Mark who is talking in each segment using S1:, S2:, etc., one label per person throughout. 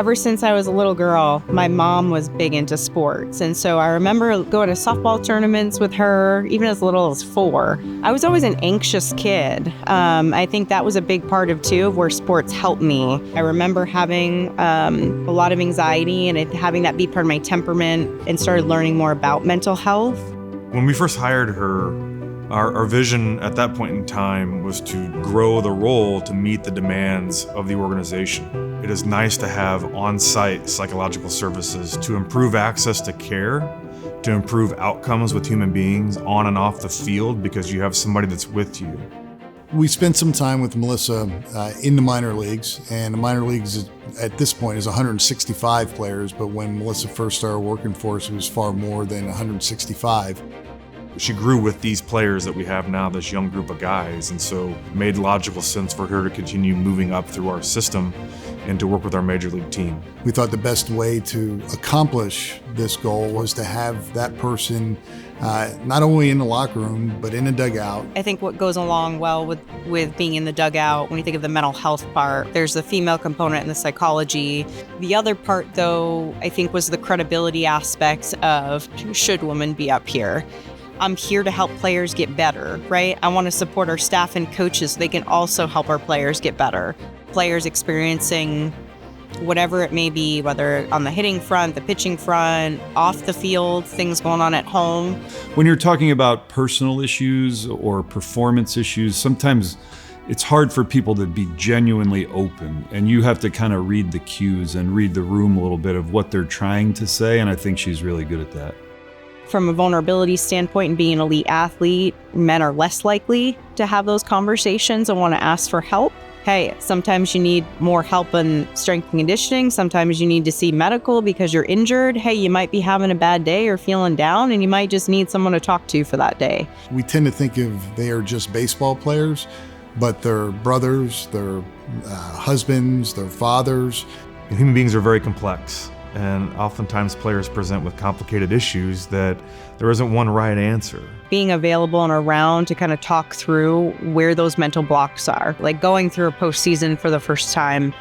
S1: Ever since I was a little girl, my mom was big into sports. And so I remember going to softball tournaments with her, even as little as 4. I was always an anxious kid. I think that was a big part of where sports helped me. I remember having a lot of anxiety and having that be part of my temperament, and started learning more about mental health.
S2: When we first hired her, our vision at that point in time was to grow the role to meet the demands of the organization. It is nice to have on-site psychological services to improve access to care, to improve outcomes with human beings on and off the field, because you have somebody that's with you.
S3: We spent some time with Melissa in the minor leagues, and the minor leagues at this point is 165 players, but when Melissa first started working for us, it was far more than 165.
S2: She grew with these players that we have now, this young group of guys, and so it made logical sense for her to continue moving up through our system and to work with our major league team.
S3: We thought the best way to accomplish this goal was to have that person not only in the locker room, but in a dugout.
S1: I think what goes along well with being in the dugout, when you think of the mental health part, there's the female component and the psychology. The other part, though, I think was the credibility aspects of, should women be up here? I'm here to help players get better, right? I want to support our staff and coaches so they can also help our players get better. Players experiencing whatever it may be, whether on the hitting front, the pitching front, off the field, things going on at home.
S4: When you're talking about personal issues or performance issues, sometimes it's hard for people to be genuinely open, and you have to kind of read the cues and read the room a little bit of what they're trying to say, and I think she's really good at that.
S1: From a vulnerability standpoint and being an elite athlete, men are less likely to have those conversations and want to ask for help. Hey, sometimes you need more help in strength and conditioning. Sometimes you need to see medical because you're injured. Hey, you might be having a bad day or feeling down, and you might just need someone to talk to for that day.
S3: We tend to think of they are just baseball players, but they're brothers, they're husbands, they're fathers.
S2: Human beings are very complex. And oftentimes players present with complicated issues that there isn't one right answer.
S1: Being available and around to kind of talk through where those mental blocks are, like going through a postseason for the first time,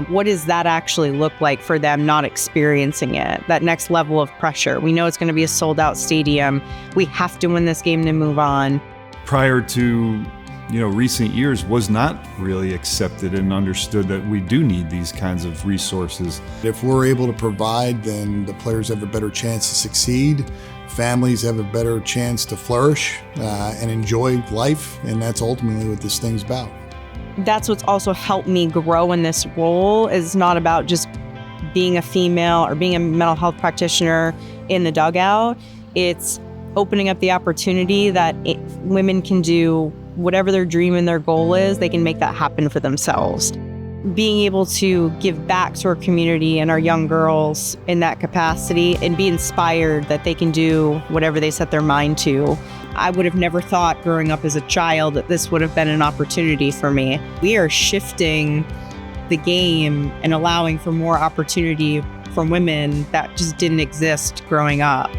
S1: what does that actually look like for them not experiencing it? That next level of pressure. We know it's going to be a sold out stadium. We have to win this game to move on.
S4: Prior to recent years, was not really accepted and understood that we do need these kinds of resources.
S3: If we're able to provide, then the players have a better chance to succeed, families have a better chance to flourish and enjoy life, and that's ultimately what this thing's about.
S1: That's what's also helped me grow in this role, is not about just being a female or being a mental health practitioner in the dugout. It's opening up the opportunity that women can do whatever their dream and their goal is, they can make that happen for themselves. Being able to give back to our community and our young girls in that capacity and be inspired that they can do whatever they set their mind to. I would have never thought growing up as a child that this would have been an opportunity for me. We are shifting the game and allowing for more opportunity for women that just didn't exist growing up.